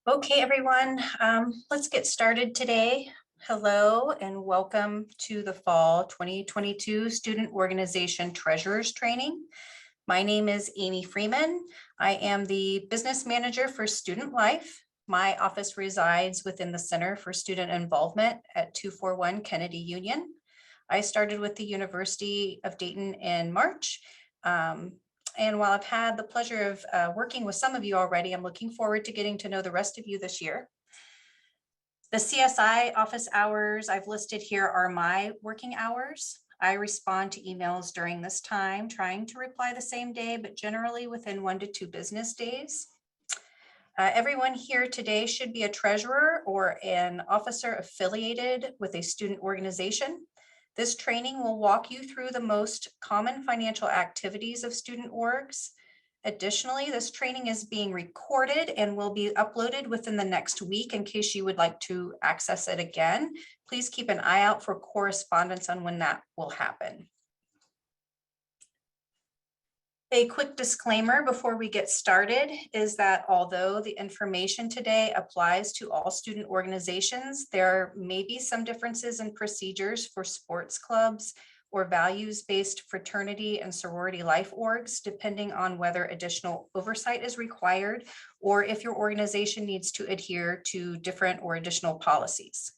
Okay, everyone, let's get started today. Hello and welcome to the Fall 2022 Student Organization Treasurers Training. My name is Amy Freeman. I am the Business Manager for Student Life. My office resides within the Center for Student Involvement at 241 Kennedy Union. I started with the University of Dayton in March. And while I've had the pleasure of working with some of you already, I'm looking forward to getting to know the rest of you this year. The CSI office hours I've listed here are my working hours. I respond to emails during this time, trying to reply the same day, but generally within 1 to 2 business days. Everyone here today should be a treasurer or an officer affiliated with a student organization. This training will walk you through the most common financial activities of student orgs. Additionally, this training is being recorded and will be uploaded within the next week in case you would like to access it again. Please keep an eye out for correspondence on when that will happen. A quick disclaimer before we get started is that although the information today applies to all student organizations, there may be some differences in procedures for sports clubs or values-based fraternity and sorority life orgs, depending on whether additional oversight is required or if your organization needs to adhere to different or additional policies.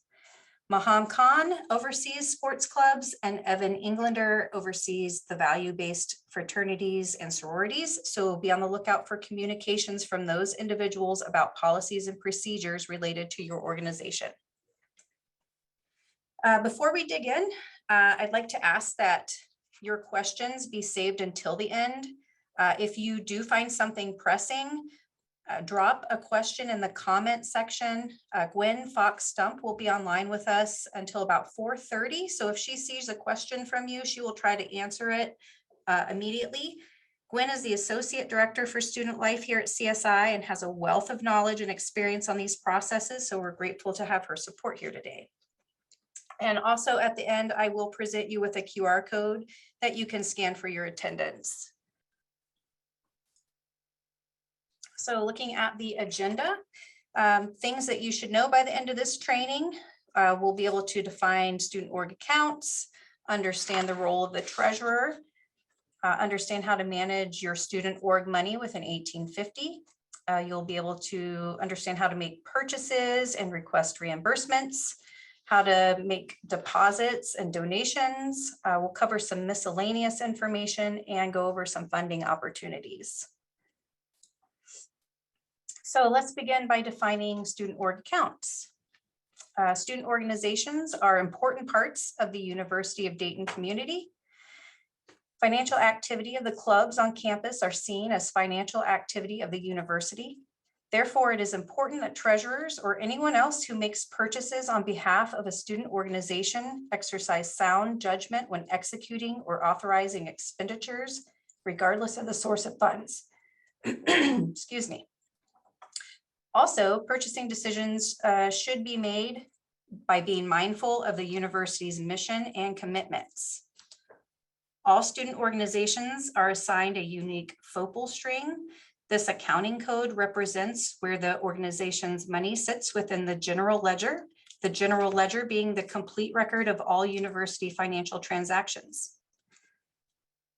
Maham Khan oversees sports clubs and Evan Englander oversees the value-based fraternities and sororities. So be on the lookout for communications from those individuals about policies and procedures related to your organization. Before we dig in, I'd like to ask that your questions be saved until the end. If you do find something pressing, drop a question in the comment section. Gwen Fox Stump will be online with us until about 4:30. So if she sees a question from you, she will try to answer it immediately. Gwen is the Associate Director for Student Life here at CSI and has a wealth of knowledge and experience on these processes. So we're grateful to have her support here today. And also at the end, I will present you with a QR code that you can scan for your attendance. So looking at the agenda, things that you should know by the end of this training, we'll be able to define student org accounts, understand the role of the treasurer, understand how to manage your student org money with an 1850. You'll be able to understand how to make purchases and request reimbursements, how to make deposits and donations. We'll cover some miscellaneous information and go over some funding opportunities. So let's begin by defining student org accounts. Student organizations are important parts of the University of Dayton community. Financial activity of the clubs on campus are seen as financial activity of the university. Therefore, it is important that treasurers or anyone else who makes purchases on behalf of a student organization exercise sound judgment when executing or authorizing expenditures, regardless of the source of funds. Excuse me. Also, purchasing decisions should be made by being mindful of the university's mission and commitments. All student organizations are assigned a unique focal string. This accounting code represents where the organization's money sits within the general ledger being the complete record of all university financial transactions.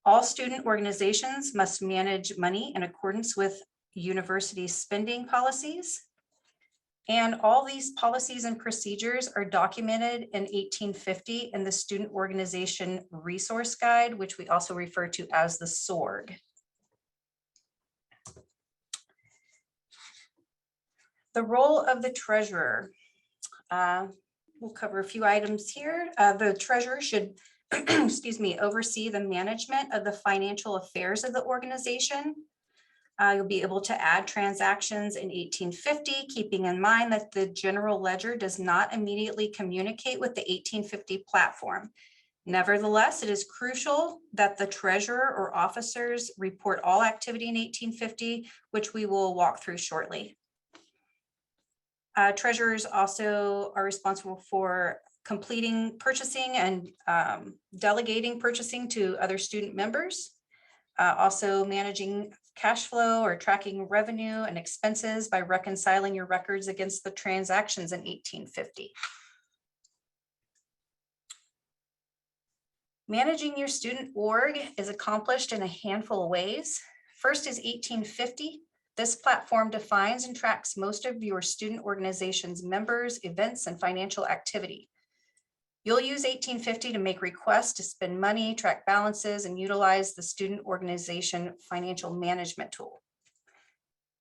All student organizations must manage money in accordance with university spending policies. And all these policies and procedures are documented in 1850 in the Student Organization Resource Guide, which we also refer to as the SORG. The role of the treasurer. We'll cover a few items here. The treasurer should, excuse me, oversee the management of the financial affairs of the organization. You'll be able to add transactions in 1850, keeping in mind that the general ledger does not immediately communicate with the 1850 platform. Nevertheless, it is crucial that the treasurer or officers report all activity in 1850, which we will walk through shortly. Treasurers also are responsible for completing purchasing and delegating purchasing to other student members. Also managing cash flow or tracking revenue and expenses by reconciling your records against the transactions in 1850. Managing your student org is accomplished in a handful of ways. First is 1850. This platform defines and tracks most of your student organization's members, events, and financial activity. You'll use 1850 to make requests to spend money, track balances, and utilize the student organization financial management tool.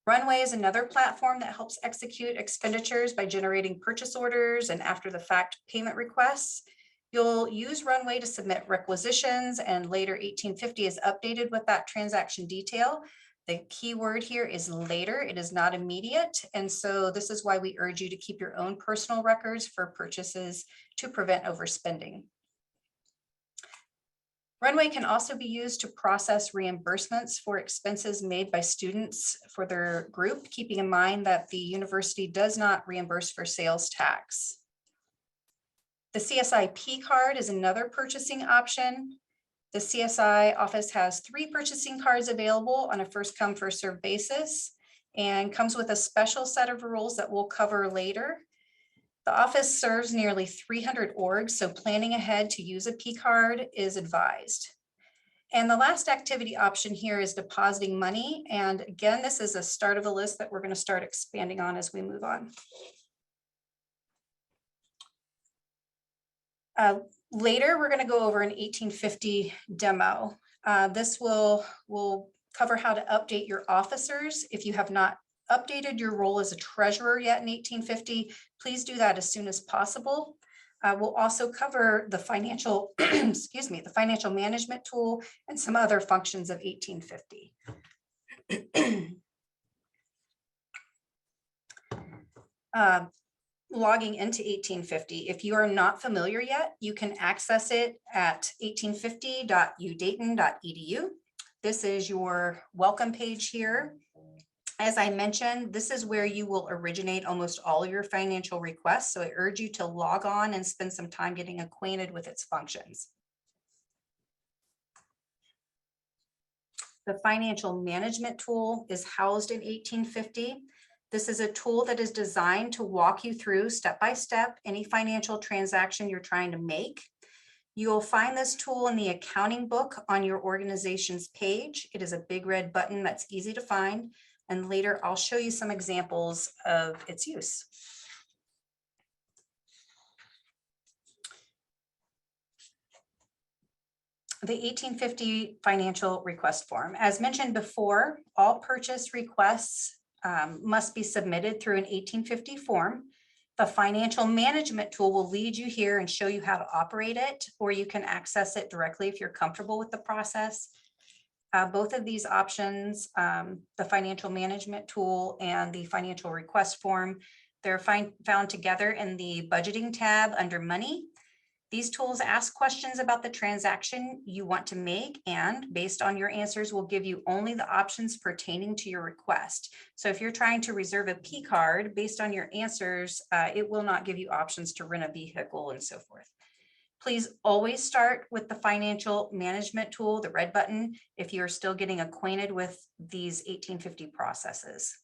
Runway is another platform that helps execute expenditures by generating purchase orders and after the fact payment requests. You'll use Runway to submit requisitions, and later 1850 is updated with that transaction detail. The key word here is later. It is not immediate. And so this is why we urge you to keep your own personal records for purchases to prevent overspending. Runway can also be used to process reimbursements for expenses made by students for their group, keeping in mind that the university does not reimburse for sales tax. The CSI PCard is another purchasing option. The CSI office has 3 purchasing cards available on a first come, first served basis and comes with a special set of rules that we'll cover later. The office serves nearly 300 orgs, so planning ahead to use a PCard is advised. And the last activity option here is depositing money. And again, this is a start of a list that we're going to start expanding on as we move on. Later, we're going to go over an 1850 demo. This will cover how to update your officers. If you have not updated your role as a treasurer yet in 1850, please do that as soon as possible. We'll also cover the financial, excuse me, the financial management tool and some other functions of 1850. Logging into 1850. If you are not familiar yet, you can access it at 1850.udayton.edu. This is your welcome page here. As I mentioned, this is where you will originate almost all your financial requests. So I urge you to log on and spend some time getting acquainted with its functions. The financial management tool is housed in 1850. This is a tool that is designed to walk you through step by step any financial transaction you're trying to make. You'll find this tool in the accounting book on your organization's page. It is a big red button that's easy to find, and later I'll show you some examples of its use. The 1850 financial request form. As mentioned before, all purchase requests must be submitted through an 1850 form. The financial management tool will lead you here and show you how to operate it, or you can access it directly if you're comfortable with the process. Both of these options, the financial management tool and the financial request form, they're found together in the budgeting tab under money. These tools ask questions about the transaction you want to make, and based on your answers will give you only the options pertaining to your request. So if you're trying to reserve a PCard, based on your answers, it will not give you options to rent a vehicle and so forth. Please always start with the financial management tool, the red button, if you're still getting acquainted with these 1850 processes.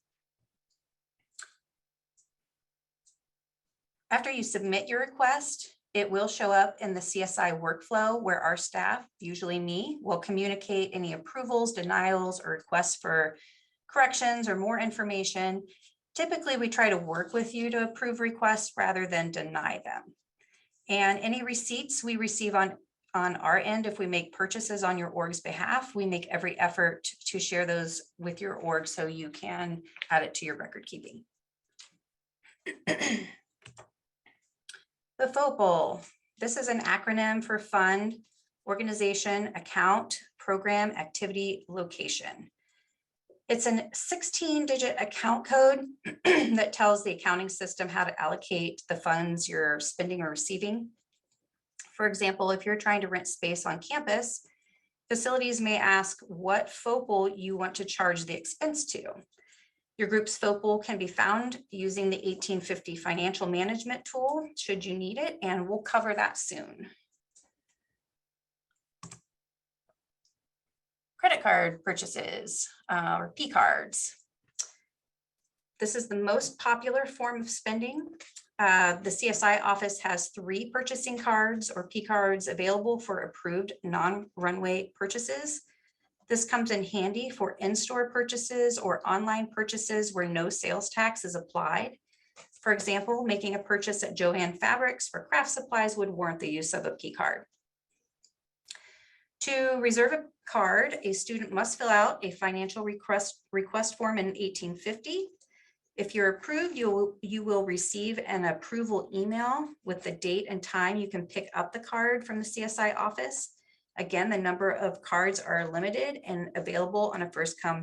After you submit your request, it will show up in the CSI workflow where our staff, usually me, will communicate any approvals, denials, or requests for corrections or more information. Typically, we try to work with you to approve requests rather than deny them. And any receipts we receive on our end, if we make purchases on your org's behalf, we make every effort to share those with your org so you can add it to your record keeping. The FOPL, this is an acronym for Fund, Organization, Account, Program, Activity, Location. It's a 16-digit account code that tells the accounting system how to allocate the funds you're spending or receiving. For example, if you're trying to rent space on campus, facilities may ask what FOPL you want to charge the expense to. Your group's FOPL can be found using the 1850 financial management tool, should you need it, and we'll cover that soon. Credit card purchases or PCards. This is the most popular form of spending. The CSI office has 3 purchasing cards or PCards available for approved non-runway purchases. This comes in handy for in-store purchases or online purchases where no sales tax is applied. For example, making a purchase at Joann Fabrics for craft supplies would warrant the use of a PCard. To reserve a card, a student must fill out a financial request form in 1850. If you're approved, you will receive an approval email with the date and time you can pick up the card from the CSI office. Again, the number of cards are limited and available on a first come,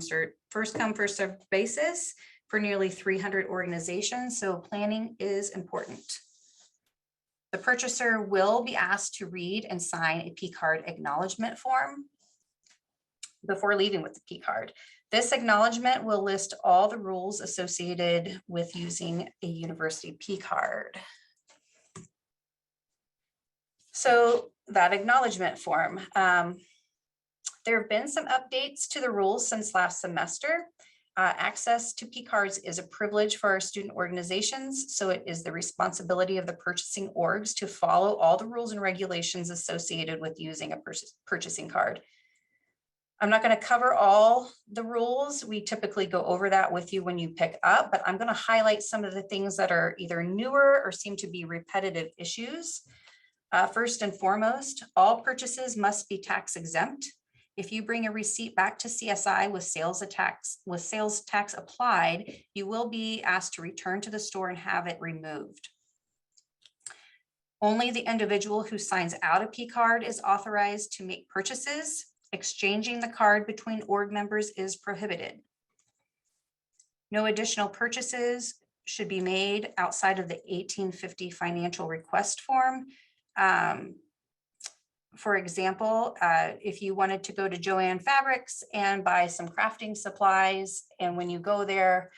first served basis for nearly 300 organizations, so planning is important. The purchaser will be asked to read and sign a PCard acknowledgement form before leaving with the PCard. This acknowledgement will list all the rules associated with using a university PCard. So that acknowledgement form, there have been some updates to the rules since last semester. Access to PCards is a privilege for our student organizations, so it is the responsibility of the purchasing orgs to follow all the rules and regulations associated with using a purchasing card. I'm not going to cover all the rules. We typically go over that with you when you pick up, but I'm going to highlight some of the things that are either newer or seem to be repetitive issues. First and foremost, all purchases must be tax exempt. If you bring a receipt back to CSI with sales tax applied, you will be asked to return to the store and have it removed. Only the individual who signs out a PCard is authorized to make purchases. Exchanging the card between org members is prohibited. No additional purchases should be made outside of the 1850 financial request form. For example, if you wanted to go to Joann Fabrics and buy some crafting supplies, and when you go there,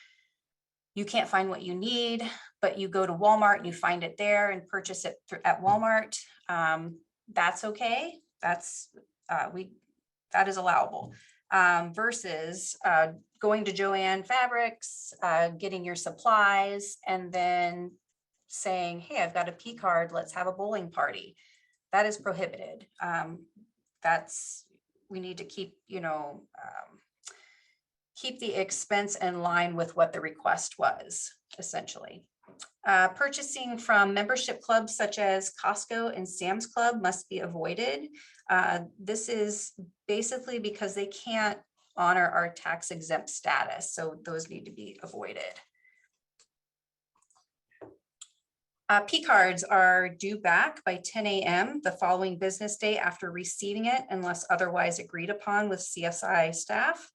you can't find what you need, but you go to Walmart and you find it there and purchase it at Walmart, that's okay. That is allowable, versus going to Joann Fabrics, getting your supplies, and then saying, hey, I've got a PCard, let's have a bowling party. That is prohibited. We need to keep, keep the expense in line with what the request was, essentially. Purchasing from membership clubs such as Costco and Sam's Club must be avoided. This is basically because they can't honor our tax exempt status, so those need to be avoided. PCards are due back by 10 a.m. the following business day after receiving it, unless otherwise agreed upon with CSI staff.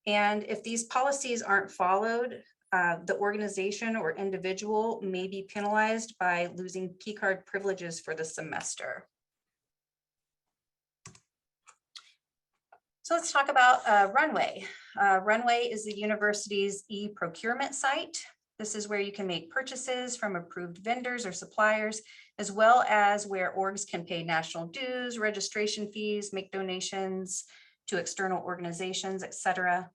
And if these policies aren't followed, the organization or individual may be penalized by losing PCard privileges for the semester. So let's talk about Runway. Runway is the university's e-procurement site. This is where you can make purchases from approved vendors or suppliers, as well as where orgs can pay national dues, registration fees, make donations to external organizations, etc.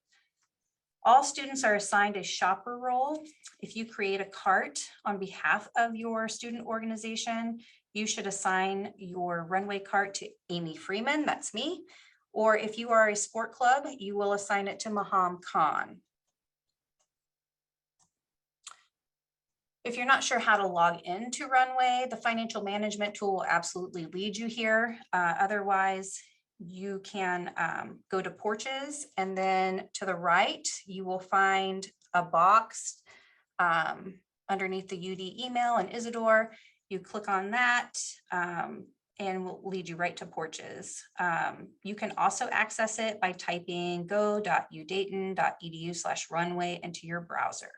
All students are assigned a shopper role. If you create a cart on behalf of your student organization, you should assign your Runway cart to Amy Freeman, that's me. Or if you are a sport club, you will assign it to Maham Khan. If you're not sure how to log into Runway, the financial management tool will absolutely lead you here. Otherwise, you can go to Porches, and then to the right, you will find a box underneath the UD email and Isidore. You click on that and will lead you right to Porches. You can also access it by typing go.udayton.edu/runway into your browser.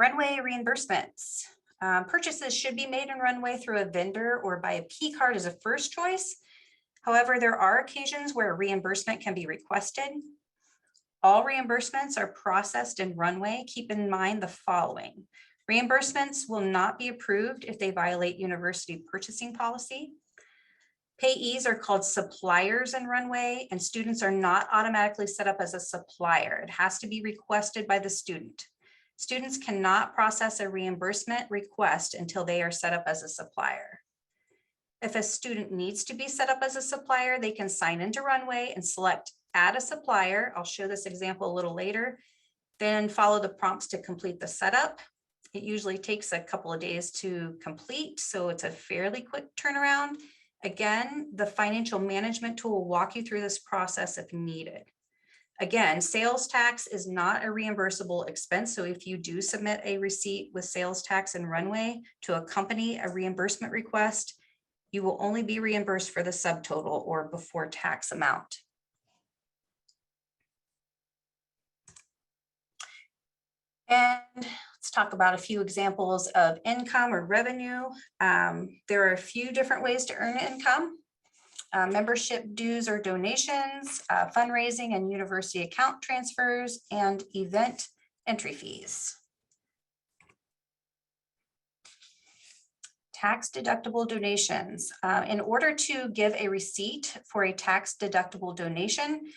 Runway reimbursements. Purchases should be made in Runway through a vendor or by a PCard as a first choice. However, there are occasions where a reimbursement can be requested. All reimbursements are processed in Runway. Keep in mind the following. Reimbursements will not be approved if they violate university purchasing policy. Payees are called suppliers in Runway, and students are not automatically set up as a supplier. It has to be requested by the student. Students cannot process a reimbursement request until they are set up as a supplier. If a student needs to be set up as a supplier, they can sign into Runway and select add a supplier. I'll show this example a little later. Then follow the prompts to complete the setup. It usually takes a couple of days to complete, so it's a fairly quick turnaround. Again, the financial management tool will walk you through this process if needed. Again, sales tax is not a reimbursable expense. So if you do submit a receipt with sales tax in Runway to accompany a reimbursement request, you will only be reimbursed for the subtotal or before tax amount. And let's talk about a few examples of income or revenue. There are a few different ways to earn income. Membership dues or donations, fundraising and university account transfers, and event entry fees. Tax-deductible donations. In order to give a receipt for a tax-deductible donation,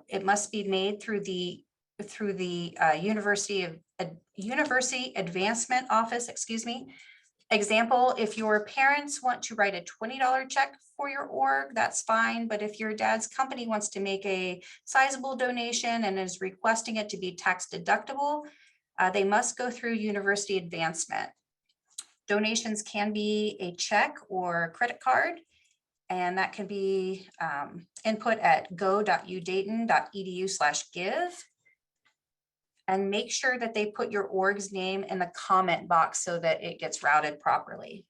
it must be made through the University Advancement Office, Example, if your parents want to write a $20 check for your org, that's fine. But if your dad's company wants to make a sizable donation and is requesting it to be tax deductible, they must go through University Advancement. Donations can be a check or credit card, and that can be input at go.udayton.edu/give. And make sure that they put your org's name in the comment box so that it gets routed properly.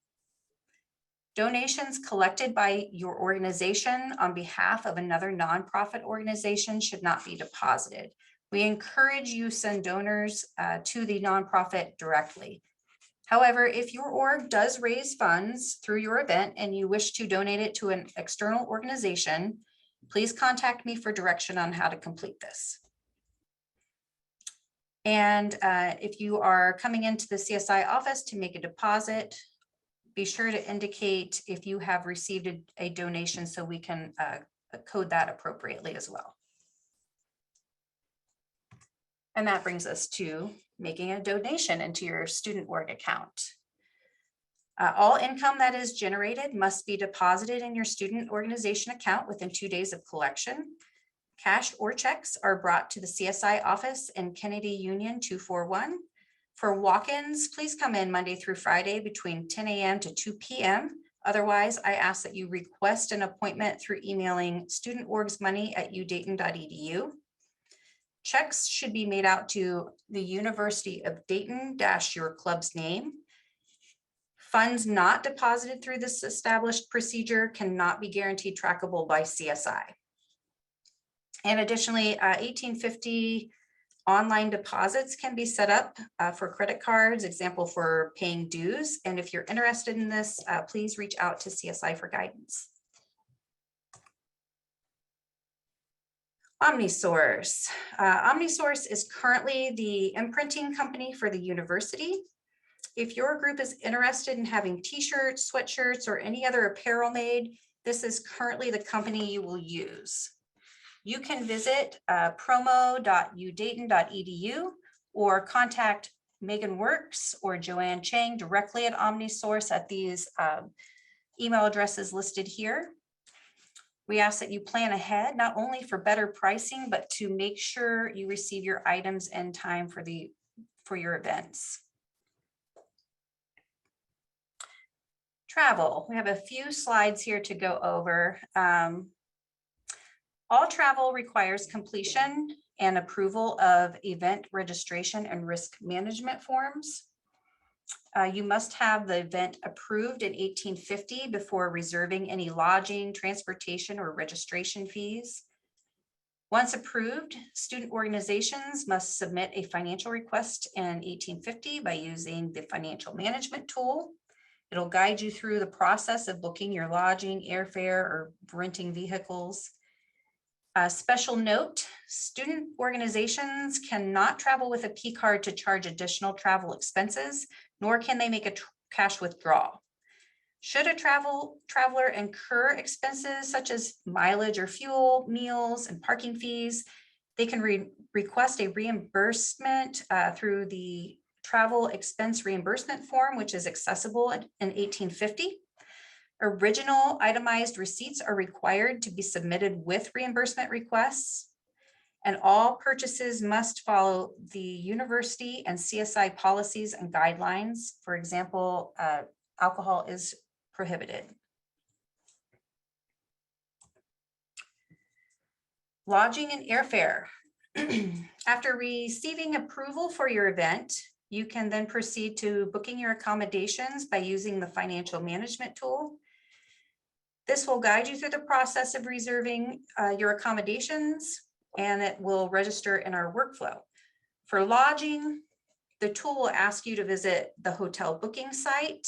Donations collected by your organization on behalf of another nonprofit organization should not be deposited. We encourage you send donors to the nonprofit directly. However, if your org does raise funds through your event and you wish to donate it to an external organization, please contact me for direction on how to complete this. And if you are coming into the CSI office to make a deposit, be sure to indicate if you have received a donation so we can code that appropriately as well. And that brings us to making a donation into your student org account. All income that is generated must be deposited in your student organization account within 2 days of collection. Cash or checks are brought to the CSI office in Kennedy Union 241. For walk-ins, please come in Monday through Friday between 10 a.m. to 2 p.m. Otherwise, I ask that you request an appointment through emailing studentorgsmoney@udayton.edu. Checks should be made out to the University of Dayton - your club's name. Funds not deposited through this established procedure cannot be guaranteed trackable by CSI. And additionally, 1850 online deposits can be set up for credit cards, example for paying dues. And if you're interested in this, please reach out to CSI for guidance. OmniSource. OmniSource is currently the imprinting company for the university. If your group is interested in having t-shirts, sweatshirts, or any other apparel made, this is currently the company you will use. You can visit promo.udayton.edu or contact Megan Works or Joanne Chang directly at OmniSource at these email addresses listed here. We ask that you plan ahead, not only for better pricing, but to make sure you receive your items in time for your events. Travel. We have a few slides here to go over. All travel requires completion and approval of event registration and risk management forms. You must have the event approved in 1850 before reserving any lodging, transportation, or registration fees. Once approved, student organizations must submit a financial request in 1850 by using the financial management tool. It'll guide you through the process of booking your lodging, airfare, or renting vehicles. Special note, student organizations cannot travel with a PCard to charge additional travel expenses, nor can they make a cash withdrawal. Should a traveler incur expenses such as mileage or fuel, meals, and parking fees, they can request a reimbursement through the travel expense reimbursement form, which is accessible in 1850. Original itemized receipts are required to be submitted with reimbursement requests, and all purchases must follow the university and CSI policies and guidelines. For example, alcohol is prohibited. Lodging and airfare. After receiving approval for your event, you can then proceed to booking your accommodations by using the financial management tool. This will guide you through the process of reserving your accommodations, and it will register in our workflow. For lodging, the tool will ask you to visit the hotel booking site.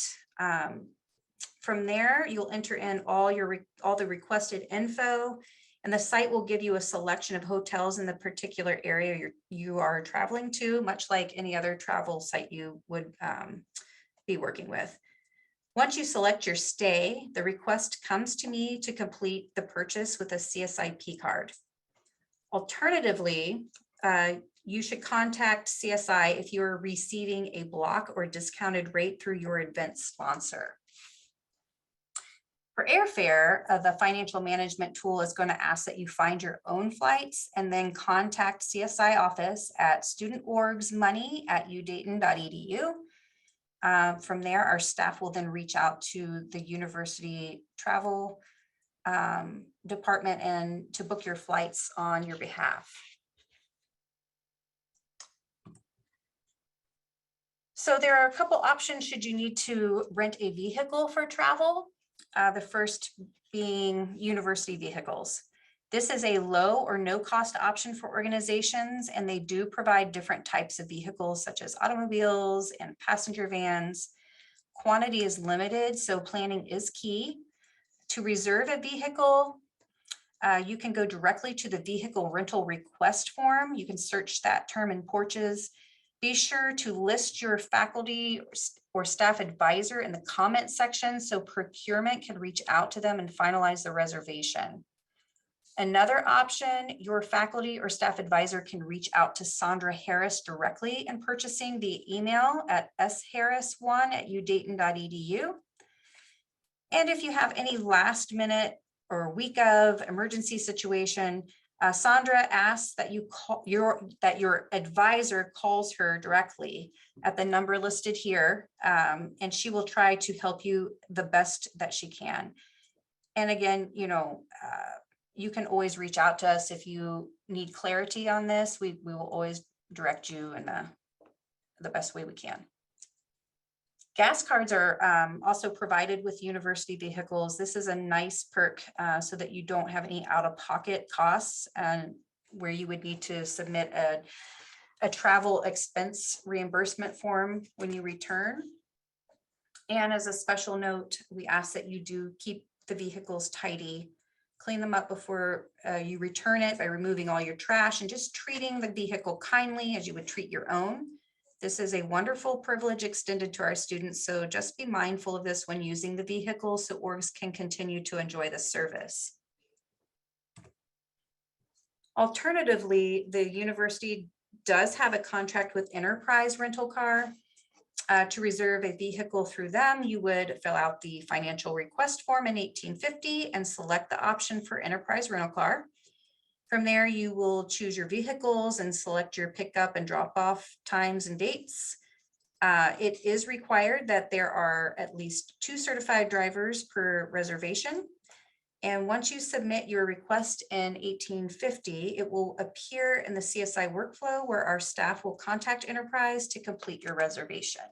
From there, you'll enter in all the requested info, and the site will give you a selection of hotels in the particular area you are traveling to, much like any other travel site you would be working with. Once you select your stay, the request comes to me to complete the purchase with a CSI PCard. Alternatively, you should contact CSI if you're receiving a block or discounted rate through your event sponsor. For airfare, the financial management tool is going to ask that you find your own flights and then contact CSI office at studentorgsmoney@udayton.edu. From there, our staff will then reach out to the university travel department and to book your flights on your behalf. So there are a couple options should you need to rent a vehicle for travel. The first being university vehicles. This is a low or no cost option for organizations, and they do provide different types of vehicles such as automobiles and passenger vans. Quantity is limited, so planning is key. To reserve a vehicle, you can go directly to the vehicle rental request form. You can search that term in Porches. Be sure to list your faculty or staff advisor in the comment section so procurement can reach out to them and finalize the reservation. Another option, your faculty or staff advisor can reach out to Sandra Harris directly in purchasing via email at sharris1@udayton.edu. And if you have any last minute or week of emergency situation, Sandra asks that your advisor calls her directly at the number listed here, and she will try to help you the best that she can. And again, you can always reach out to us if you need clarity on this. We will always direct you in the best way we can. Gas cards are also provided with university vehicles. This is a nice perk so that you don't have any out-of-pocket costs and where you would need to submit a travel expense reimbursement form when you return. And as a special note, we ask that you do keep the vehicles tidy, clean them up before you return it by removing all your trash and just treating the vehicle kindly as you would treat your own. This is a wonderful privilege extended to our students, so just be mindful of this when using the vehicle so orgs can continue to enjoy the service. Alternatively, the university does have a contract with Enterprise Rental Car. To reserve a vehicle through them, you would fill out the financial request form in 1850 and select the option for Enterprise Rental Car. From there, you will choose your vehicles and select your pickup and drop-off times and dates. It is required that there are at least 2 certified drivers per reservation. And once you submit your request in 1850, it will appear in the CSI workflow where our staff will contact Enterprise to complete your reservation.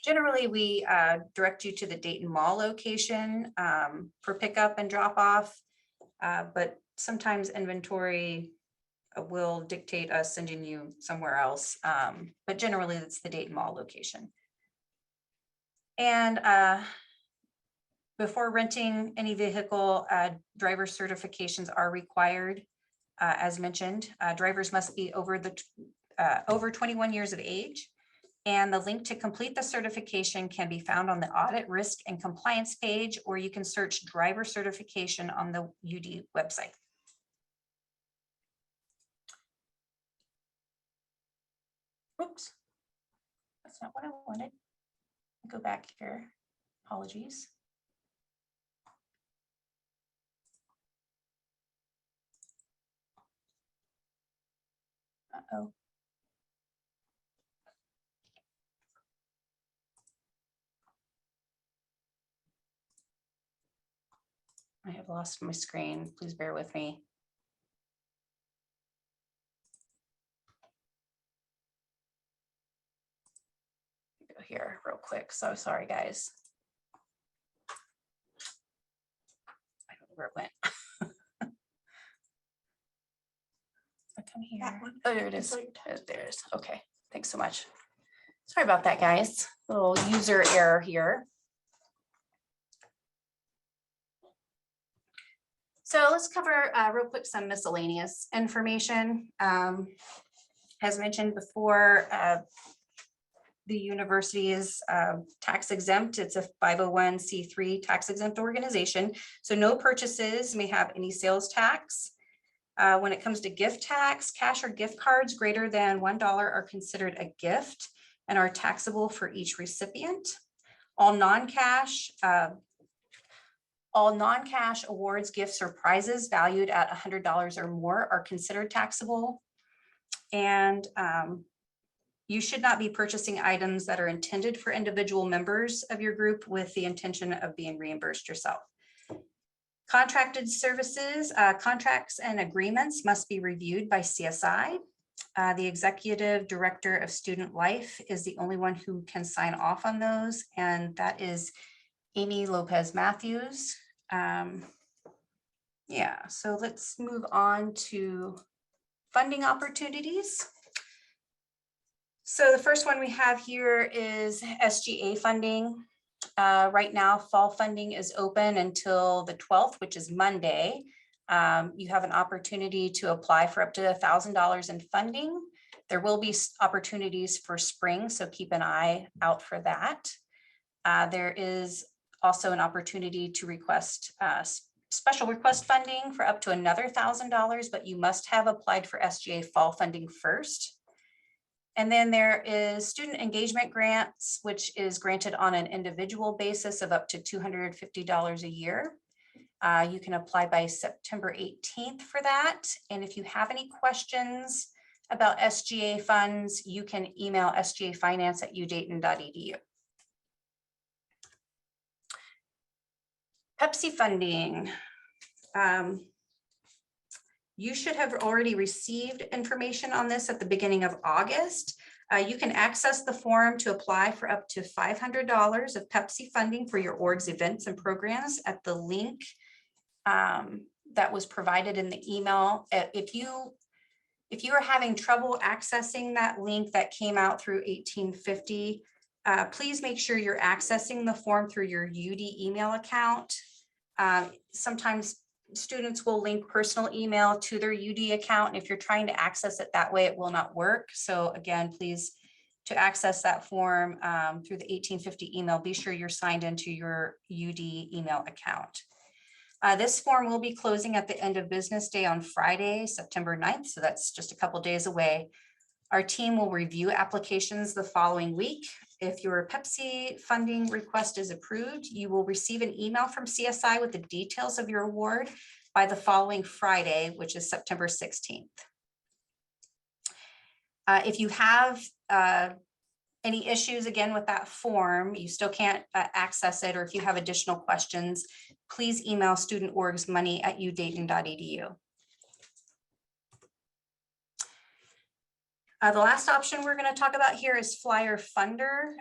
Generally, we direct you to the Dayton Mall location for pickup and drop-off, but sometimes inventory will dictate us sending you somewhere else, but generally it's the Dayton Mall location. And before renting any vehicle, driver certifications are required. As mentioned, drivers must be over 21 years of age. And the link to complete the certification can be found on the Audit, Risk, and Compliance page, or you can search driver certification on the UD website. Oops, that's not what I wanted. Go back here. Apologies. Uh-oh. I have lost my screen. Please bear with me. Go here real quick. So sorry, guys. I don't know where it went. I come here. Oh, there it is. There it is. Okay. Thanks so much. Sorry about that, guys. Little user error here. So let's cover real quick some miscellaneous information. As mentioned before, the university is tax exempt. It's a 501c3 tax exempt organization. So no purchases may have any sales tax. When it comes to gift tax, cash or gift cards greater than $1 are considered a gift and are taxable for each recipient. All non-cash awards, gifts, or prizes valued at $100 or more are considered taxable. And you should not be purchasing items that are intended for individual members of your group with the intention of being reimbursed yourself. Contracted services, contracts and agreements must be reviewed by CSI. The executive director of student life is the only one who can sign off on those, and that is Amy Lopez Matthews. Yeah, so let's move on to funding opportunities. So the first one we have here is SGA funding. Right now, fall funding is open until the 12th, which is Monday. You have an opportunity to apply for up to $1,000 in funding. There will be opportunities for spring, so keep an eye out for that. There is also an opportunity to request special request funding for up to another $1,000, but you must have applied for SGA fall funding first. And then there is student engagement grants, which is granted on an individual basis of up to $250 a year. You can apply by September 18th for that. And if you have any questions about SGA funds, you can email sgafinance@udayton.edu. Pepsi funding. You should have already received information on this at the beginning of August. You can access the form to apply for up to $500 of Pepsi funding for your org's events and programs at the link that was provided in the email. If you are having trouble accessing that link that came out through 1850, please make sure you're accessing the form through your UD email account. Sometimes students will link personal email to their UD account. And if you're trying to access it that way, it will not work. So again, please, to access that form through the 1850 email, be sure you're signed into your UD email account. This form will be closing at the end of business day on Friday, September 9th. So that's just a couple days away. Our team will review applications the following week. If your Pepsi funding request is approved, you will receive an email from CSI with the details of your award by the following Friday, which is September 16th. If you have any issues, again, with that form, you still can't access it, or if you have additional questions, please email studentorgsmoney@udayton.edu. The last option we're going to talk about here is Flyer Funder.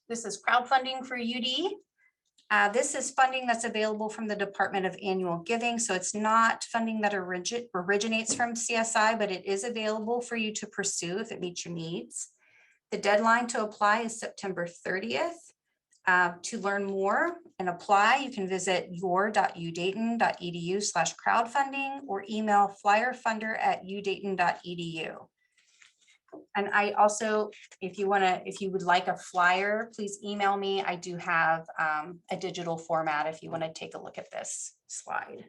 This is crowdfunding for UD. This is funding that's available from the Department of Annual Giving. So it's not funding that originates from CSI, but it is available for you to pursue if it meets your needs. The deadline to apply is September 30th. To learn more and apply, you can visit your.udayton.edu/crowdfunding or email flyerfunder@udayton.edu. And I also, if you would like a flyer, please email me. I do have a digital format if you want to take a look at this slide.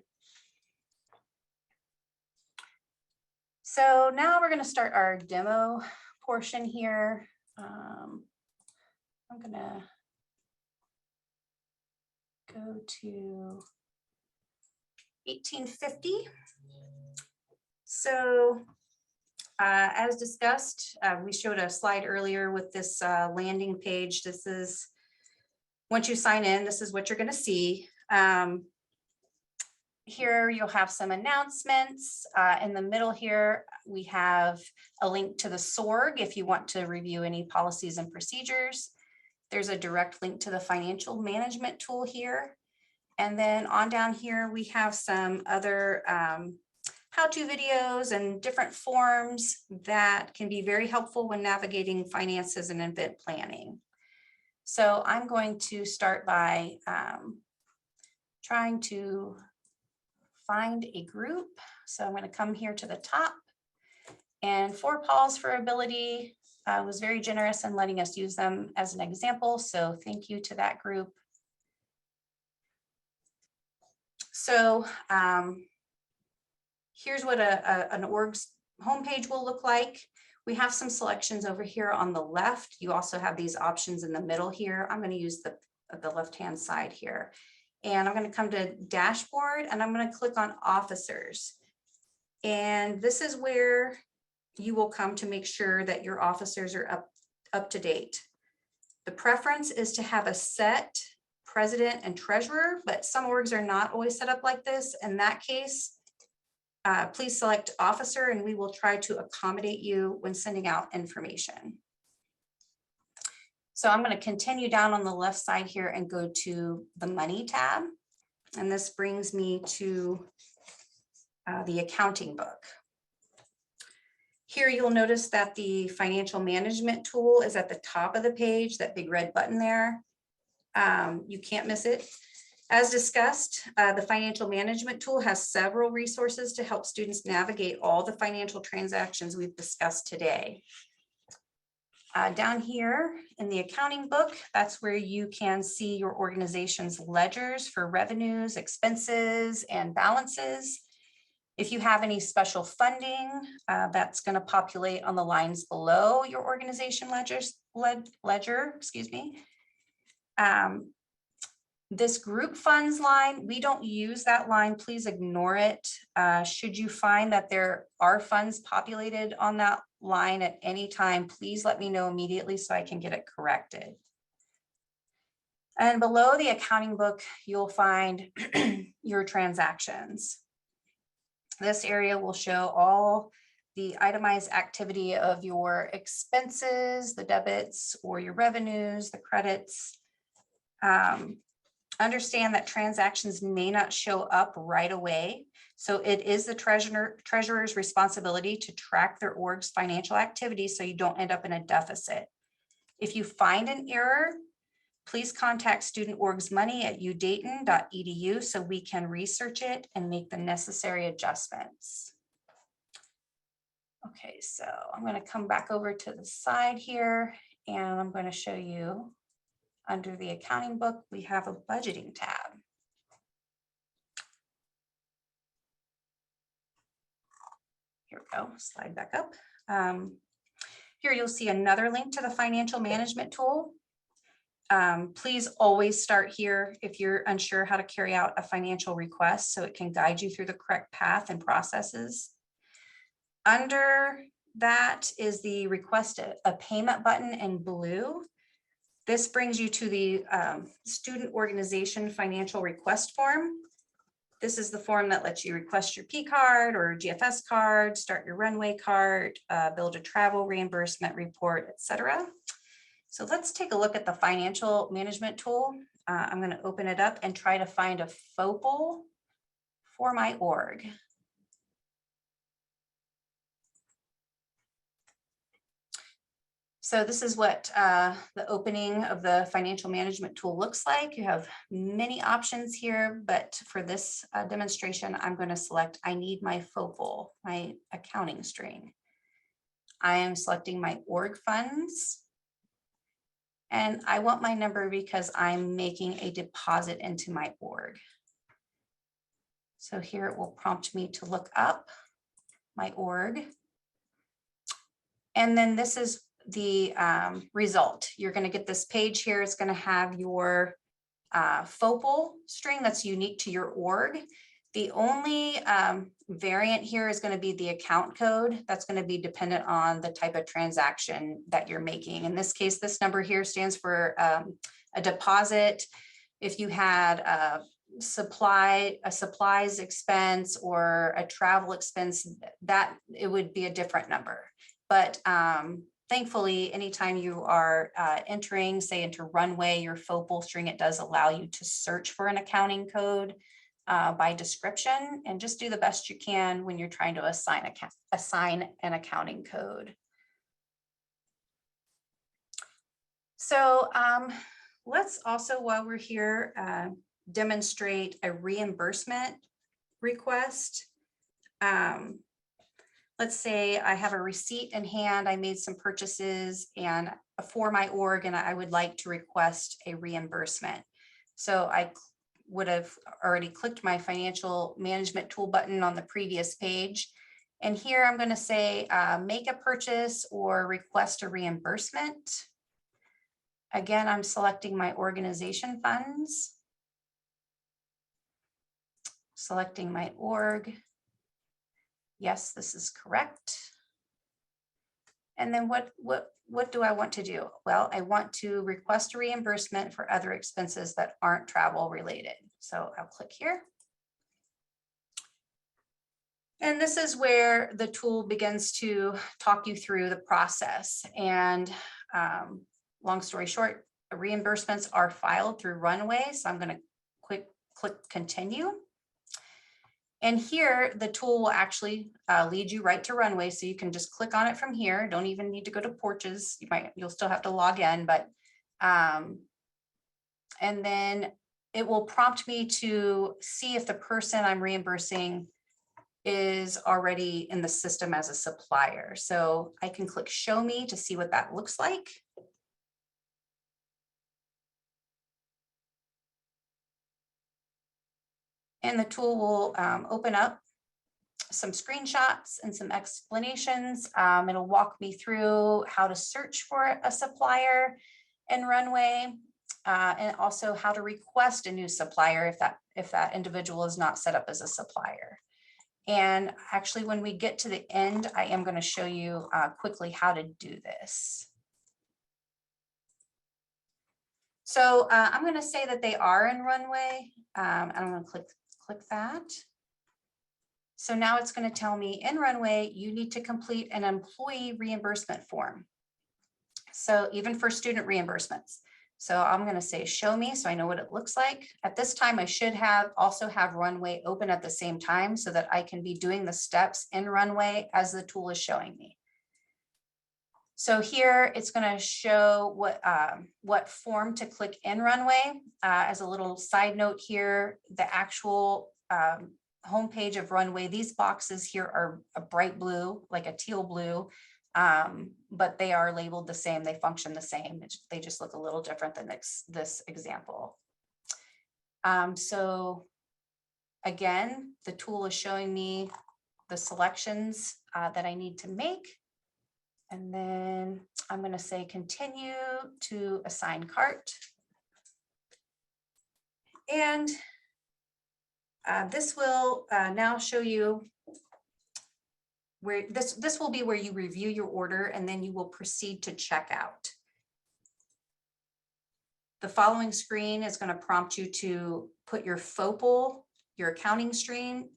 So now we're going to start our demo portion here. I'm going to go to 1850. So as discussed, we showed a slide earlier with this landing page. This is, once you sign in, this is what you're going to see. Here you'll have some announcements. In the middle here, we have a link to the SORG if you want to review any policies and procedures. There's a direct link to the financial management tool here. And then on down here, we have some other how-to videos and different forms that can be very helpful when navigating finances and event planning. So I'm going to start by trying to find a group. So I'm going to come here to the top, and For Paws for Ability was very generous in letting us use them as an example. So thank you to that group. So here's what an org's homepage will look like. We have some selections over here on the left. You also have these options in the middle here. I'm going to use the left-hand side here. And I'm going to come to Dashboard, and I'm going to click on Officers. And this is where you will come to make sure that your officers are up to date. The preference is to have a set president and treasurer, but some orgs are not always set up like this. In that case, please select officer, and we will try to accommodate you when sending out information. So I'm going to continue down on the left side here and go to the Money tab. And this brings me to the accounting book. Here you'll notice that the financial management tool is at the top of the page, that big red button there. You can't miss it. As discussed, the financial management tool has several resources to help students navigate all the financial transactions we've discussed today. Down here in the accounting book, that's where you can see your organization's ledgers for revenues, expenses, and balances. If you have any special funding, that's going to populate on the lines below your organization ledger, excuse me. This group funds line, we don't use that line. Please ignore it. Should you find that there are funds populated on that line at any time, please let me know immediately so I can get it corrected. And below the accounting book, you'll find your transactions. This area will show all the itemized activity of your expenses, the debits, or your revenues, the credits. Understand that transactions may not show up right away. So it is the treasurer's responsibility to track their org's financial activity so you don't end up in a deficit. If you find an error, please contact Student Orgs Money at udayton.edu so we can research it and make the necessary adjustments. Okay, so I'm going to come back over to the side here, and I'm going to show you under the accounting book, we have a budgeting tab. Here we go, slide back up. Here you'll see another link to the financial management tool. Please always start here if you're unsure how to carry out a financial request so it can guide you through the correct path and processes. Under that is the request a payment button in blue. This brings you to the student organization financial request form. This is the form that lets you request your PCard or GFS card, start your Runway card, build a travel reimbursement report, etc. So let's take a look at the financial management tool. I'm going to open it up and try to find a FOPL for my org. So this is what the opening of the financial management tool looks like. You have many options here, but for this demonstration, I'm going to select I need my FOPL, my accounting string. I am selecting my org funds. And I want my number because I'm making a deposit into my org. So here it will prompt me to look up my org. And then this is the result. You're going to get this page here. It's going to have your FOPL string that's unique to your org. The only variant here is going to be the account code. That's going to be dependent on the type of transaction that you're making. In this case, this number here stands for a deposit. If you had a supplies expense or a travel expense, that it would be a different number. But thankfully, anytime you are entering, say into Runway, your FOPL string, it does allow you to search for an accounting code by description, and just do the best you can when you're trying to assign an accounting code. So let's also, while we're here, demonstrate a reimbursement request. Let's say I have a receipt in hand, I made some purchases and for my org, and I would like to request a reimbursement. So I would have already clicked my financial management tool button on the previous page. And here I'm going to say, make a purchase or request a reimbursement. Again, I'm selecting my organization funds, selecting my org. Yes, this is correct. And then what do I want to do? Well, I want to request a reimbursement for other expenses that aren't travel related. So I'll click here. And this is where the tool begins to talk you through the process. And long story short, reimbursements are filed through Runway. So I'm going to click continue. And here the tool will actually lead you right to Runway. So you can just click on it from here. Don't even need to go to Porches. You'll still have to log in, but and then it will prompt me to see if the person I'm reimbursing is already in the system as a supplier. So I can click show me to see what that looks like. And the tool will open up some screenshots and some explanations. It'll walk me through how to search for a supplier in Runway, and also how to request a new supplier if that individual is not set up as a supplier. And actually, when we get to the end, I am going to show you quickly how to do this. So I'm going to say that they are in Runway. And I'm going to click that. So now it's going to tell me in Runway, you need to complete an employee reimbursement form. So even for student reimbursements. So I'm going to say show me so I know what it looks like. At this time, I should also have Runway open at the same time so that I can be doing the steps in Runway as the tool is showing me. So here it's going to show what form to click in Runway. As a little side note here, the actual homepage of Runway, these boxes here are a bright blue, like a teal blue, but they are labeled the same. They function the same. They just look a little different than this example. So again, the tool is showing me the selections that I need to make. And then I'm going to say continue to assign cart. And this will now show you where this will be where you review your order and then you will proceed to checkout. The following screen is going to prompt you to put your FOPL, your accounting string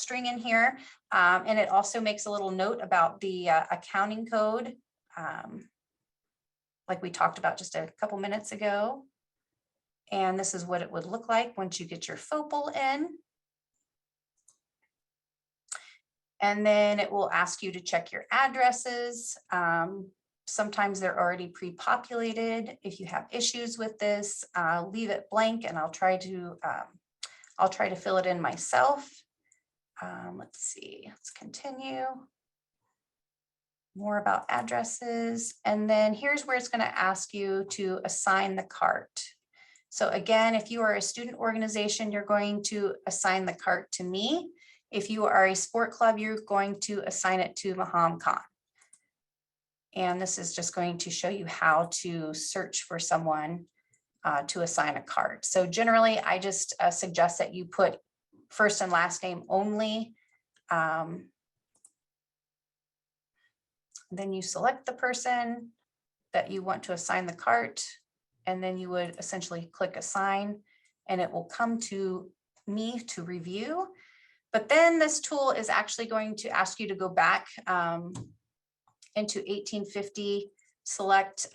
in here. And it also makes a little note about the accounting code, like we talked about just a couple minutes ago. And this is what it would look like once you get your FOPL in. And then it will ask you to check your addresses. Sometimes they're already pre-populated. If you have issues with this, leave it blank and I'll try to fill it in myself. Let's see, let's continue. more about addresses. And then here's where it's going to ask you to assign the cart. So again, if you are a student organization, you're going to assign the cart to me. If you are a sport club, you're going to assign it to Maham Khan. And this is just going to show you how to search for someone to assign a cart. So generally, I just suggest that you put first and last name only. Then you select the person that you want to assign the cart, and then you would essentially click assign, and it will come to me to review. But then this tool is actually going to ask you to go back into 1850, select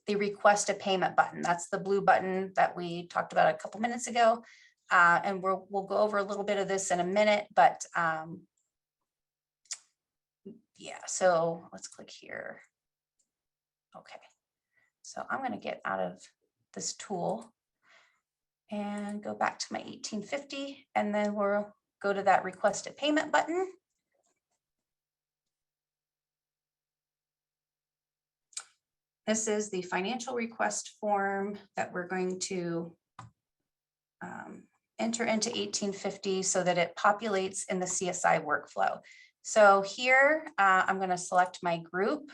the request a payment button. That's the blue button that we talked about a couple minutes ago. And we'll go over a little bit of this in a minute, but yeah, so let's click here. Okay, so I'm going to get out of this tool and go back to my 1850, and then we'll go to that request a payment button. This is the financial request form that we're going to enter into 1850 so that it populates in the CSI workflow. So here, I'm going to select my group.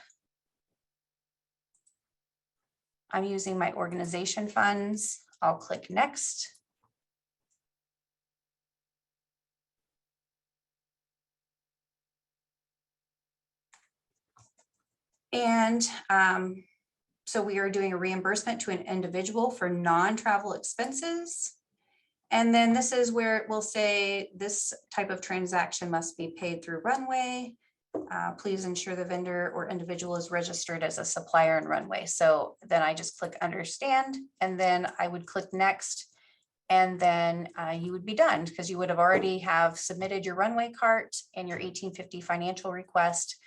I'm using my organization funds. I'll click next. And so we are doing a reimbursement to an individual for non-travel expenses. And then this is where it will say this type of transaction must be paid through Runway. Please ensure the vendor or individual is registered as a supplier in Runway. So then I just click understand, and then I would click next, and then you would be done because you would have already have submitted your Runway cart and your 1850 financial request.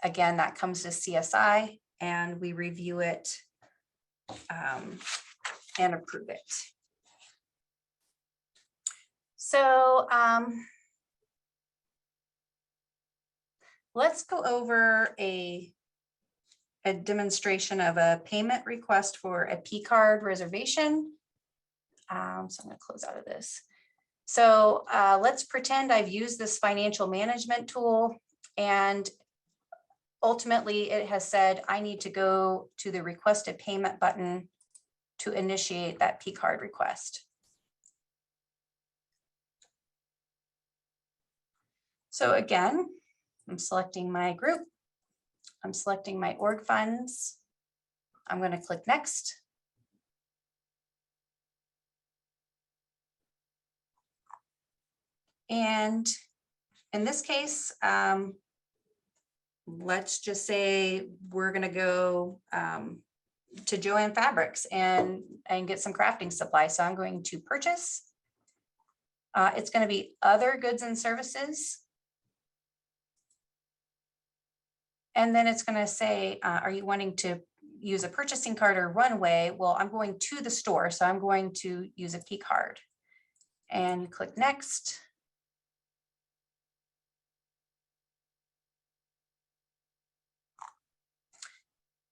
Again, that comes to CSI and we review it and approve it. So let's go over a demonstration of a payment request for a PCard reservation. So I'm going to close out of this. So let's pretend I've used this financial management tool, and ultimately it has said I need to go to the request a payment button to initiate that PCard request. So again, I'm selecting my group. I'm selecting my org funds. I'm going to click next. And in this case, let's just say we're going to go to Joann Fabrics and get some crafting supplies. So I'm going to purchase. It's going to be other goods and services. And then it's going to say, are you wanting to use a purchasing card or Runway? Well, I'm going to the store, so I'm going to use a PCard. And you click next.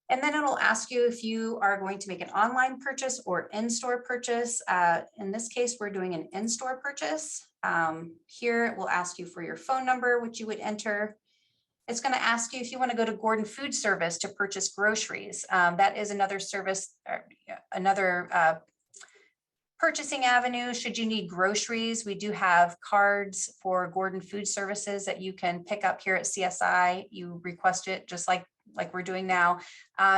And then it'll ask you if you are going to make an online purchase or in-store purchase. In this case, we're doing an in-store purchase. Here it will ask you for your phone number, which you would enter. It's going to ask you if you want to go to Gordon Food Service to purchase groceries. That is another service, another purchasing avenue. Should you need groceries, we do have cards for Gordon Food Services that you can pick up here at CSI. You request it just like we're doing now.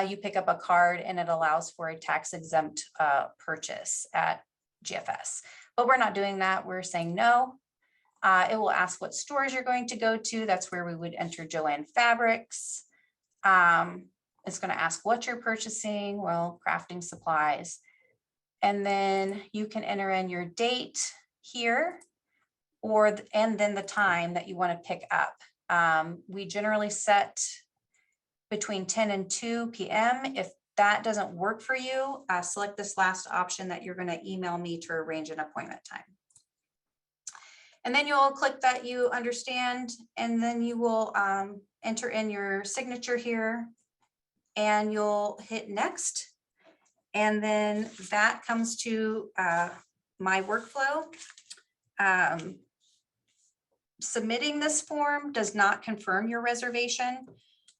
You pick up a card and it allows for a tax exempt purchase at GFS. But we're not doing that. We're saying no. It will ask what stores you're going to go to. That's where we would enter Joann Fabrics. It's going to ask what you're purchasing. Well, crafting supplies. And then you can enter in your date here, and then the time that you want to pick up. We generally set between 10 and 2 p.m. If that doesn't work for you, select this last option that you're going to email me to arrange an appointment time. And then you'll click that you understand, and then you will enter in your signature here, and you'll hit next. And then that comes to my workflow. Submitting this form does not confirm your reservation.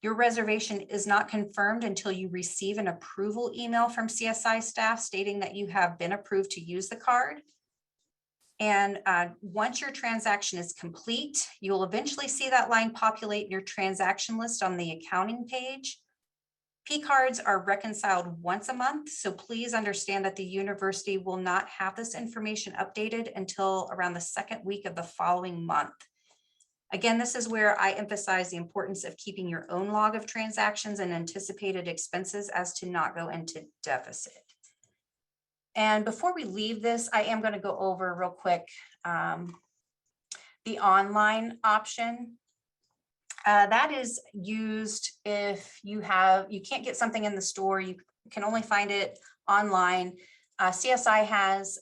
Your reservation is not confirmed until you receive an approval email from CSI staff stating that you have been approved to use the card. And once your transaction is complete, you will eventually see that line populate in your transaction list on the accounting page. PCards are reconciled once a month, so please understand that the university will not have this information updated until around the second week of the following month. Again, this is where I emphasize the importance of keeping your own log of transactions and anticipated expenses as to not go into deficit. And before we leave this, I am going to go over real quick the online option. That is used if you can't get something in the store, you can only find it online. CSI has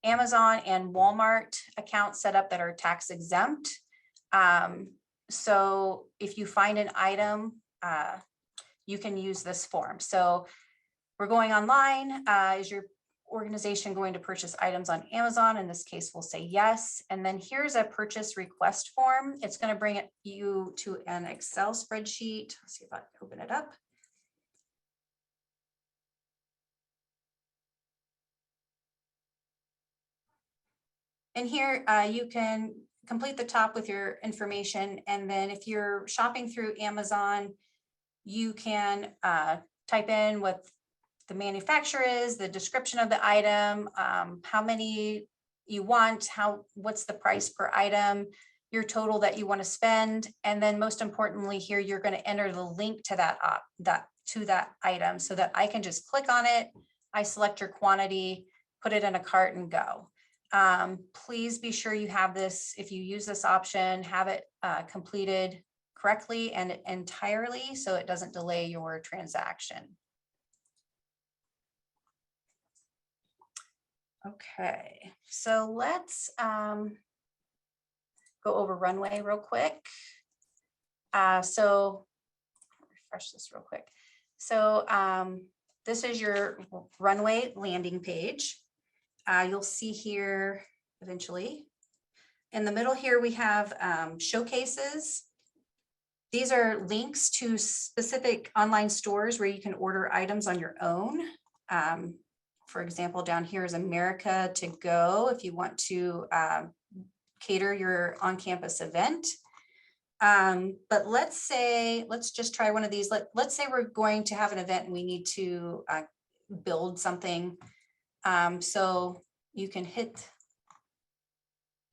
Amazon and Walmart accounts set up that are tax exempt. So if you find an item, you can use this form. So we're going online. Is your organization going to purchase items on Amazon? In this case, we'll say yes. And then here's a purchase request form. It's going to bring you to an Excel spreadsheet. Let's see if I can open it up. And here you can complete the top with your information. And then if you're shopping through Amazon, you can type in what the manufacturer is, the description of the item, how many you want, what's the price per item, your total that you want to spend. And then most importantly here, you're going to enter the link to that item so that I can just click on it. I select your quantity, put it in a cart and go. Please be sure you have this, if you use this option, have it completed correctly and entirely so it doesn't delay your transaction. Okay, so let's go over Runway real quick. So refresh this real quick. So this is your Runway landing page. You'll see here eventually. In the middle here, we have showcases. These are links to specific online stores where you can order items on your own. For example, down here is America to Go if you want to cater your on-campus event. But let's just try one of these. Let's say we're going to have an event and we need to build something. So you can hit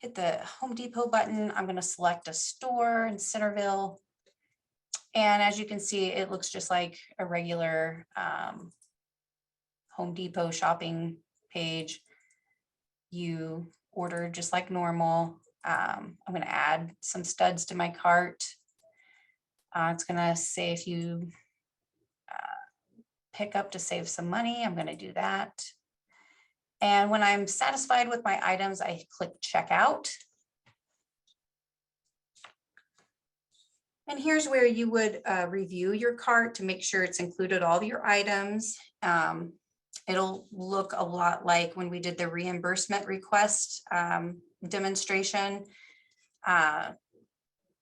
the Home Depot button. I'm going to select a store in Centerville. And as you can see, it looks just like a regular Home Depot shopping page. You order just like normal. I'm going to add some studs to my cart. It's going to say if you pick up to save some money, I'm going to do that. And when I'm satisfied with my items, I click checkout. And here's where you would review your cart to make sure it's included all your items. It'll look a lot like when we did the reimbursement request demonstration.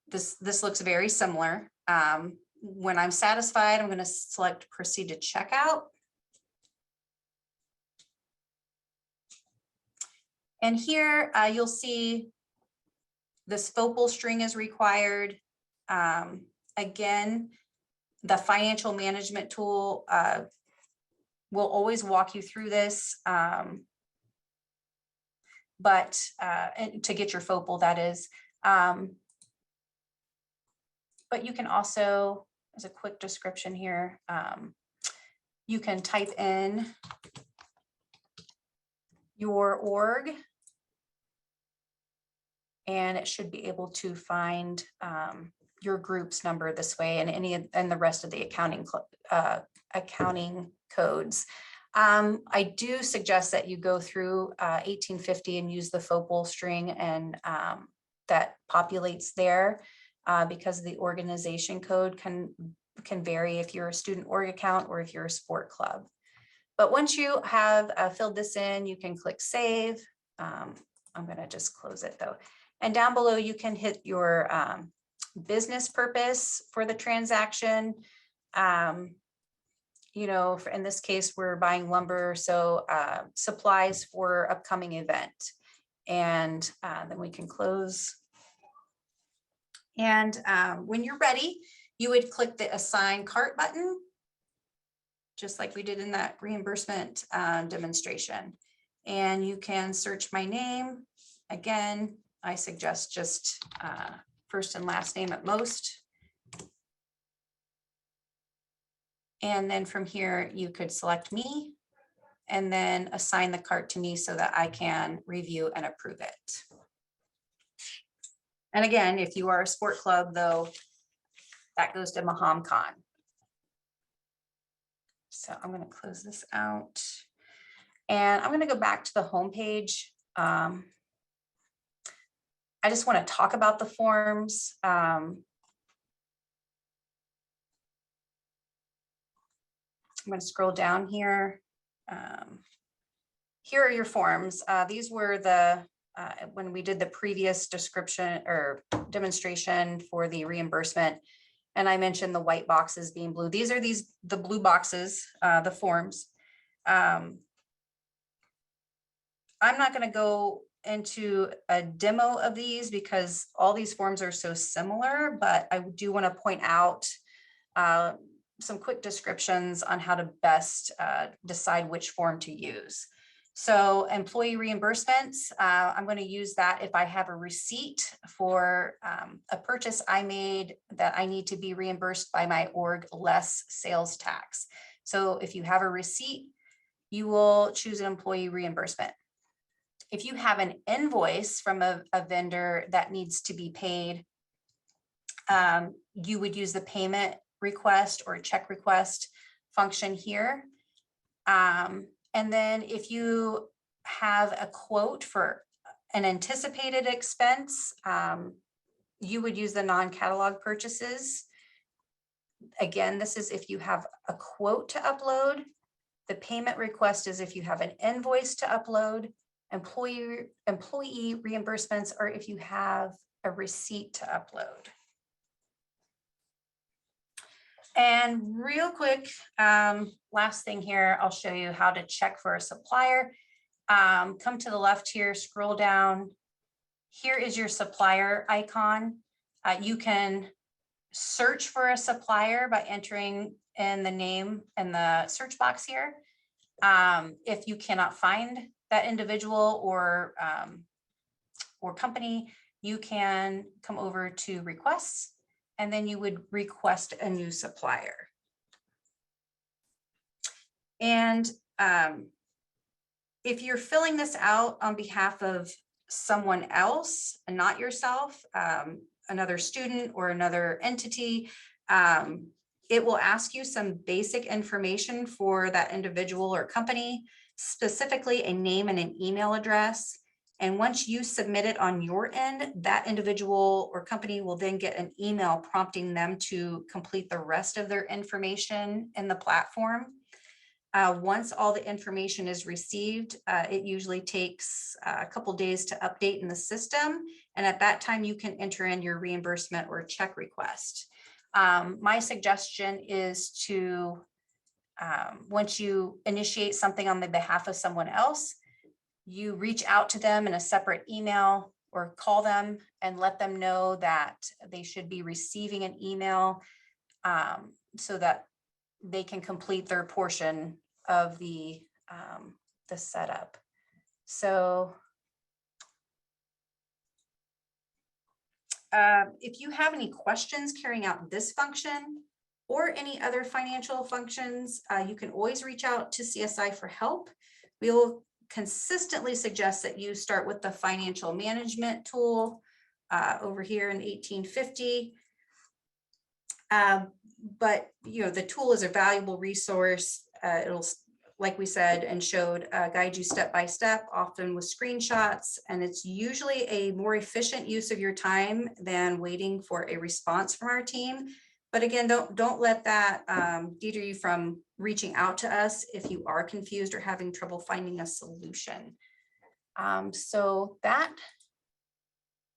This looks very similar. When I'm satisfied, I'm going to select proceed to checkout. And here you'll see this focal string is required. Again, the financial management tool will always walk you through this, but to get your focal, that is. But you can also, as a quick description here, you can type in your org, and it should be able to find your group's number this way and the rest of the accounting codes. I do suggest that you go through 1850 and use the focal string and that populates there because the organization code can vary if you're a student org account or if you're a sport club. But once you have filled this in, you can click save. I'm going to just close it though. And down below, you can hit your business purpose for the transaction. You know, in this case, we're buying lumber, so supplies for upcoming event. And then we can close. And when you're ready, you would click the assign cart button, just like we did in that reimbursement demonstration. And you can search my name. Again, I suggest just first and last name at most. And then from here, you could select me and then assign the cart to me so that I can review and approve it. And again, if you are a sport club, though, that goes to MahamCon. So I'm going to close this out. And I'm going to go back to the home page. I just want to talk about the forms. I'm going to scroll down here. Here are your forms. These were the, when we did the previous description or demonstration for the reimbursement, and I mentioned the white boxes being blue. These are the blue boxes, the forms. I'm not going to go into a demo of these because all these forms are so similar, but I do want to point out some quick descriptions on how to best decide which form to use. So employee reimbursements, I'm going to use that if I have a receipt for a purchase I made that I need to be reimbursed by my org less sales tax. So if you have a receipt, you will choose an employee reimbursement. If you have an invoice from a vendor that needs to be paid, you would use the payment request or check request function here. And then if you have a quote for an anticipated expense, you would use the non-catalog purchases. Again, this is if you have a quote to upload. The payment request is if you have an invoice to upload. Employee reimbursements are if you have a receipt to upload. And real quick, last thing here, I'll show you how to check for a supplier. Come to the left here, scroll down. Here is your supplier icon. You can search for a supplier by entering in the name in the search box here. If you cannot find that individual or company, you can come over to requests, and then you would request a new supplier. And if you're filling this out on behalf of someone else and not yourself, another student or another entity, it will ask you some basic information for that individual or company, specifically a name and an email address. And once you submit it on your end, that individual or company will then get an email prompting them to complete the rest of their information in the platform. Once all the information is received, it usually takes a couple days to update in the system. And at that time, you can enter in your reimbursement or check request. My suggestion is to, once you initiate something on the behalf of someone else, you reach out to them in a separate email or call them and let them know that they should be receiving an email so that they can complete their portion of the setup. So if you have any questions carrying out this function or any other financial functions, you can always reach out to CSI for help. We'll consistently suggest that you start with the financial management tool over here in 1850. But the tool is a valuable resource. It'll, like we said, and showed, guide you step by step, often with screenshots. And it's usually a more efficient use of your time than waiting for a response from our team. But again, don't let that deter you from reaching out to us if you are confused or having trouble finding a solution. So that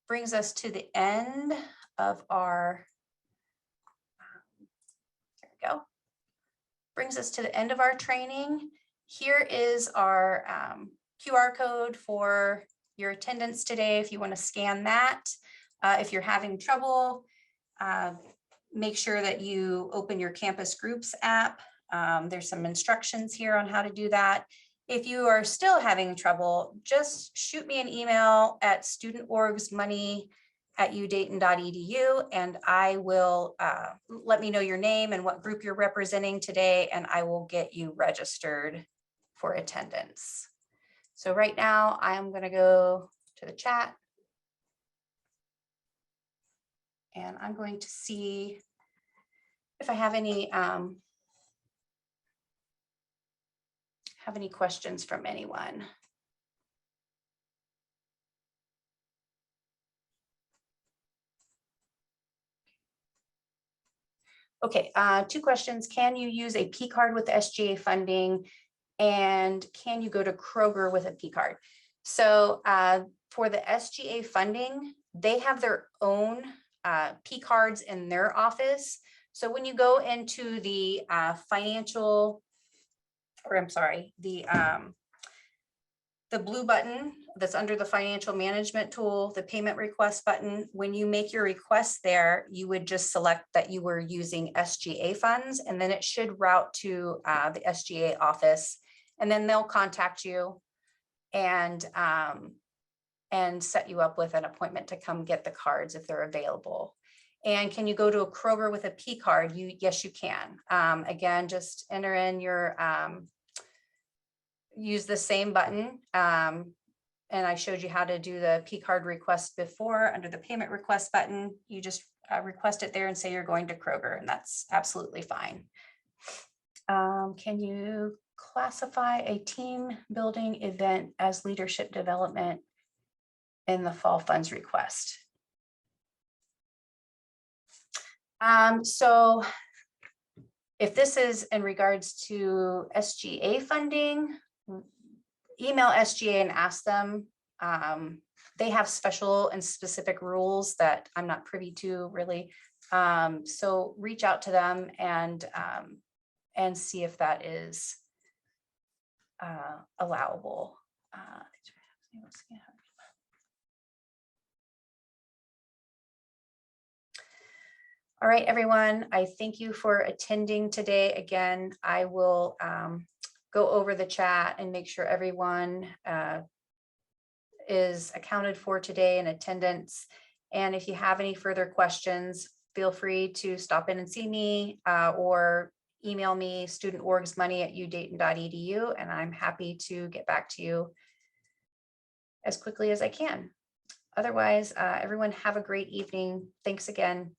brings us to the end of our, there we go. Brings us to the end of our training. Here is our QR code for your attendance today. If you want to scan that, if you're having trouble, make sure that you open your campus groups app. There's some instructions here on how to do that. If you are still having trouble, just shoot me an email at studentorgsmoney@udayton.edu, and I will let me know your name and what group you're representing today, and I will get you registered for attendance. So right now I'm going to go to the chat, and I'm going to see if I have any questions from anyone. Okay, 2 questions. Can you use a PCard with SGA funding? And can you go to Kroger with a PCard? So for the SGA funding, they have their own PCards in their office. So when you go into the the blue button that's under the financial management tool, the payment request button, when you make your request there, you would just select that you were using SGA funds, and then it should route to the SGA office, and then they'll contact you and set you up with an appointment to come get the cards if they're available. And can you go to a Kroger with a PCard? Yes, you can. Again, just enter in your use the same button. And I showed you how to do the PCard request before. Under the payment request button, you just request it there and say you're going to Kroger, and that's absolutely fine. Can you classify a team building event as leadership development in the fall funds request? So if this is in regards to SGA funding, email SGA and ask them. They have special and specific rules that I'm not privy to really. So reach out to them and see if that is allowable. All right, everyone, I thank you for attending today. Again, I will go over the chat and make sure everyone is accounted for today in attendance. And if you have any further questions, feel free to stop in and see me or email me studentorgsmoney@udayton.edu, and I'm happy to get back to you as quickly as I can. Otherwise, everyone have a great evening. Thanks again.